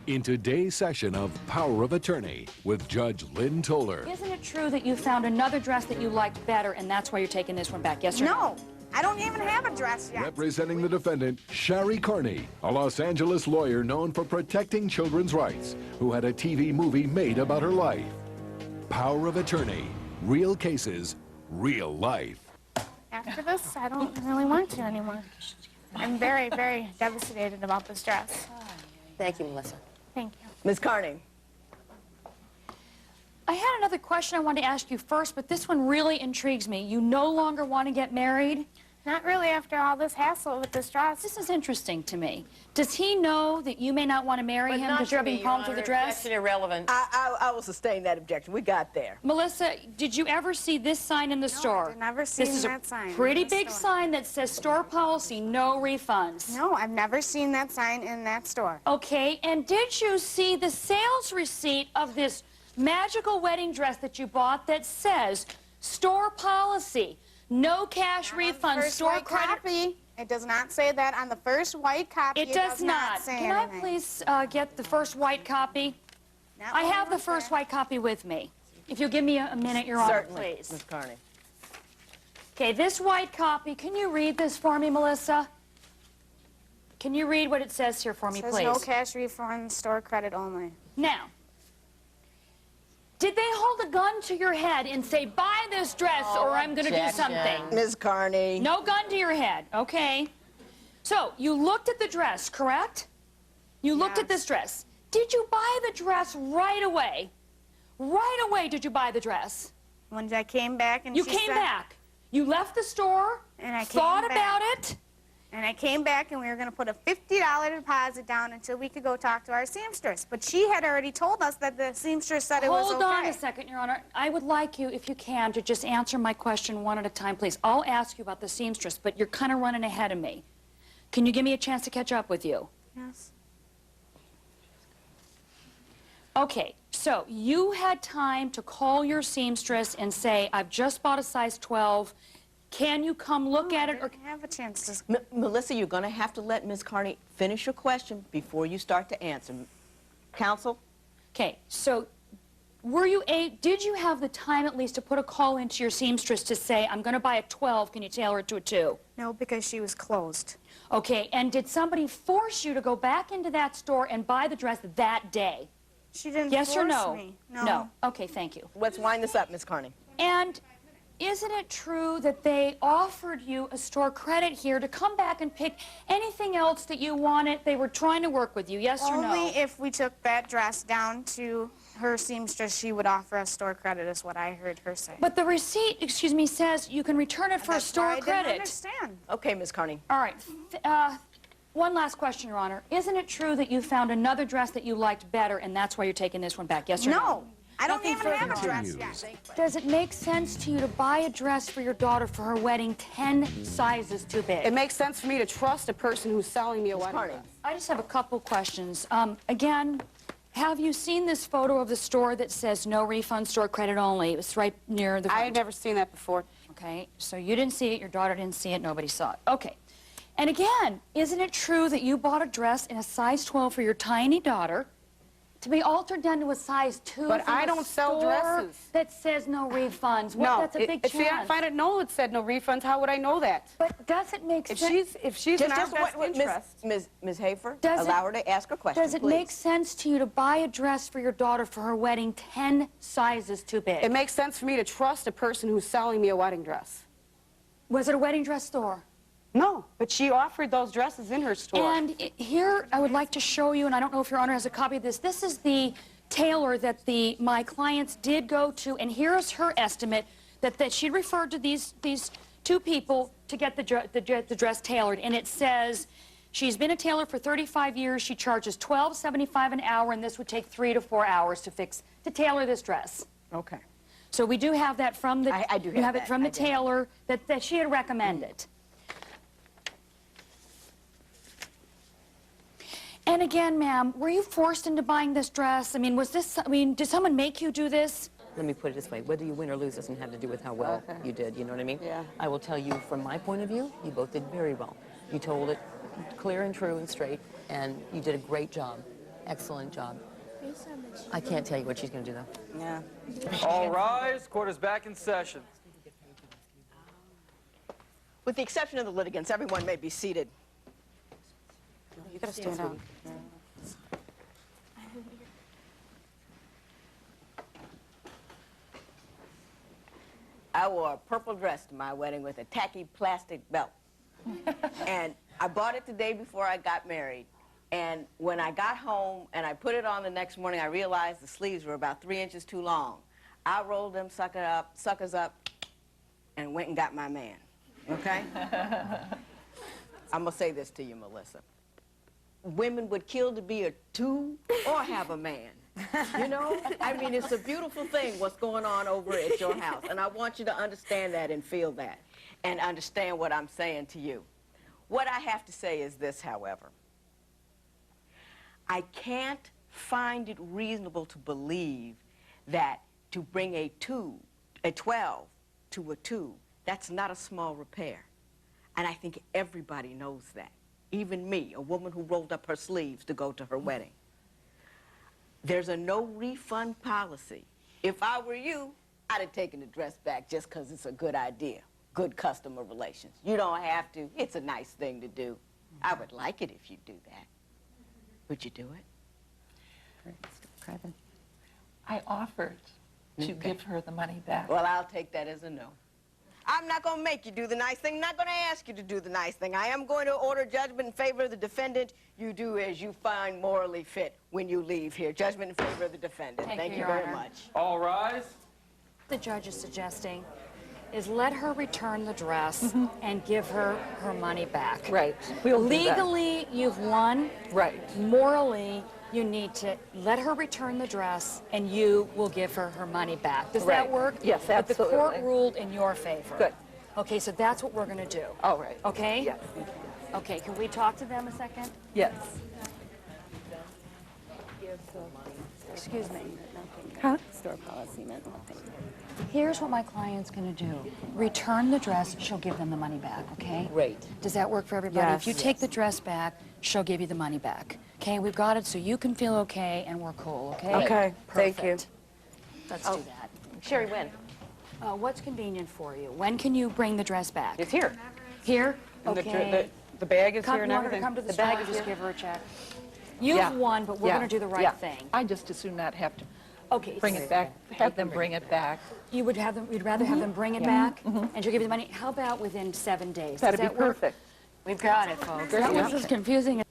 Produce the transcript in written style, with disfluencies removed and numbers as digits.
in today's session of Power of Attorney with Judge Lynn Toller. Isn't it true that you found another dress that you liked better, and that's why you're taking this one back? Yes or no? No, I don't even have a dress yet. Representing the defendant, Shari Karney, a Los Angeles lawyer known for protecting children's rights, who had a TV movie made about her life. Power of Attorney, real cases, real life. After this, I don't really want to anymore. I'm very, very devastated about this dress. Thank you, Melissa. Thank you. Ms. Karney. I had another question I wanted to ask you first, but this one really intrigues me. You no longer want to get married? Not really after all this hassle with this dress. This is interesting to me. Does he know that you may not want to marry him because you're having problems with the dress? That's irrelevant. I will sustain that objection. We got there. Melissa, did you ever see this sign in the store? I've never seen that sign. This is a pretty big sign that says store policy, no refunds. No, I've never seen that sign in that store. Okay, and did you see the sales receipt of this magical wedding dress that you bought that says store policy, no cash refunds, store credit? Copy. It does not say that on the first white copy. It does not. Say Can anything. I please get the first white copy? Not I one have the right first there. white copy with me. If you'll give me a minute, Your Honor, Certainly, please. Ms. Karney. Okay, this white copy, can you read this for me, Melissa? Can you read what it says here for me, It says please? no cash refund, store credit only. Now, did they hold a gun to your head and say, buy this dress or I'm going to do objection. something? Ms. Karney. No gun to your head, okay. So, you looked at the dress, correct? You looked at Yes. this dress. Did you buy the dress right away? Right away did you buy the dress? When I came back and You she came said, back. You left the store, And I came thought back. about it. And I came back and we were going to put a $50 deposit down until we could go talk to our seamstress. But she had already told us that the seamstress said it was okay. Hold on a second, Your Honor. I would like you, if you can, to just answer my question one at a time, please. I'll ask you about the seamstress, but you're kind of running ahead of me. Can you give me a chance to catch up with you? Yes. Okay, so you had time to call your seamstress and say, I've just bought a size 12. Can you come look at it? I Or didn't have a chance to... Melissa, you're going to have to let Ms. Karney finish your question before you start to answer. Counsel? Okay, so did you have the time at least to put a call into your seamstress to say, I'm going to buy a 12, can you tailor it to a 2? No, because she was closed. Okay, and did somebody force you to go back into that store and buy the dress that day? She didn't Yes force or no? me. No. Okay, thank you. Let's wind this up, Ms. Karney. And isn't it true that they offered you a store credit here to come back and pick anything else that you wanted? They were trying to work with you, yes or no? Only if we took that dress down to her seamstress, she would offer us store credit, is what I heard her say. But the receipt, excuse me, says you can return it for a That's store why I didn't credit. understand. Okay, Ms. Karney. All right. One last question, Your Honor. Isn't it true that you found another dress that you liked better, and that's why you're taking this one back? Yes or no? No, I don't Nothing even further have a dress continues. yet. Does it make sense to you to buy a dress for your daughter for her wedding 10 sizes too big? It makes sense for me to trust a person who's selling me a wedding Karney. dress. I just have a couple questions. Again, have you seen this photo of the store that says no refund, store credit only? It's right near the I front. had never seen that before. Okay, so you didn't see it, your daughter didn't see it, nobody saw it. Okay. And again, isn't it true that you bought a dress in a size 12 for your tiny daughter to be altered down to a size 2 But from I a don't sell store dresses. that says no refunds? No, That's a big see, chance. if I didn't know it said no refunds, how would I know that? But does it make sense? If she's in our best interest, Ms. Hafer, Does it- allow her to ask a question, Does it please. make sense to you to buy a dress for your daughter for her wedding 10 sizes too big? it makes sense for me to trust a person who's selling me a wedding dress. Was it a wedding dress store? No, but she offered those dresses in her store. And here, I would like to show you, and I don't know if Your Honor has a copy of this. This is the tailor that my clients did go to, and here is her estimate that she referred to these two people to get the dress tailored, and it says she's been a tailor for 35 years. She charges $12.75 an hour, and this would take 3 to 4 hours to tailor this dress. Okay. So we do have that from the I do you have have it that. from the I do have tailor that she had recommended. And again, ma'am, were you forced into buying this dress? I mean, did someone make you do this? Let me put it this way. Whether you win or lose doesn't have to do with how well you did, you know what I mean? Yeah. I will tell you, from my point of view, you both did very well. You told it clear and true and straight, and you did a great job. Excellent job. I can't tell you what she's going to do, though. Yeah. All rise. Court is back in session. With the exception of the litigants, everyone may be seated. You gotta stand up. I wore a purple dress to my wedding with a tacky plastic belt. And I bought it the day before I got married. And when I got home and I put it on the next morning, I realized the sleeves were about 3 inches too long. I rolled them suckers up and went and got my man, okay? I'm gonna say this to you, Melissa. Women would kill to be a two or have a man. You know? I mean, it's a beautiful thing what's going on over at your house. And I want you to understand that and feel that and understand what I'm saying to you. What I have to say is this, however. I can't find it reasonable to believe that to bring a 12 to a 2, that's not a small repair. And I think everybody knows that. Even me, a woman who rolled up her sleeves to go to her wedding. There's a no refund policy. If I were you, I'd have taken the dress back just because it's a good idea. Good customer relations. You don't have to. It's a nice thing to do. I would like it if you do that. Would you do it? I offered to give her the money back. Well, I'll take that as a no. I'm not going to make you do the nice thing. I'm not going to ask you to do the nice thing. I am going to order judgment in favor of the defendant. You do as you find morally fit when you leave here. Judgment in favor of the defendant. Thank you, you Your very Honor. much. All rise. The judge is suggesting is let her return the dress and give her her money back. Right. We'll do that. Legally, you've won. Right. Morally, you need to let her return the dress and you will give her her money back. Does that Right. work? Yes, But the court absolutely. ruled in your favor. Good. Okay, so that's what we're going to do. All right. Okay? Yes. Okay, can we talk to them a second? Yes. Excuse me. Huh? Store policy meant nothing. Here's what my client's going to do. Return the dress, she'll give them the money back, okay? Great. Does that work for everybody? Yes. If you take the dress back, she'll give you the money back. Okay, we've got it so you can feel okay and we're cool, okay? Okay, thank you. Perfect. Let's do that. Sherry, when? What's convenient for you? When can you bring the dress back? It's here. Here? And Okay. the bag is Come, here and you want her to everything. come to the The store bag and is just here? give her a check? You've Yeah. won, but we're Yeah. going to do the right Yeah. thing. I just as soon not have to Okay. bring it back, have them bring it back. You would have them, you'd rather have them bring it back and she'll give you the money. How about within 7 days? That'd Does be that work? perfect. We've got it, folks. That was as confusing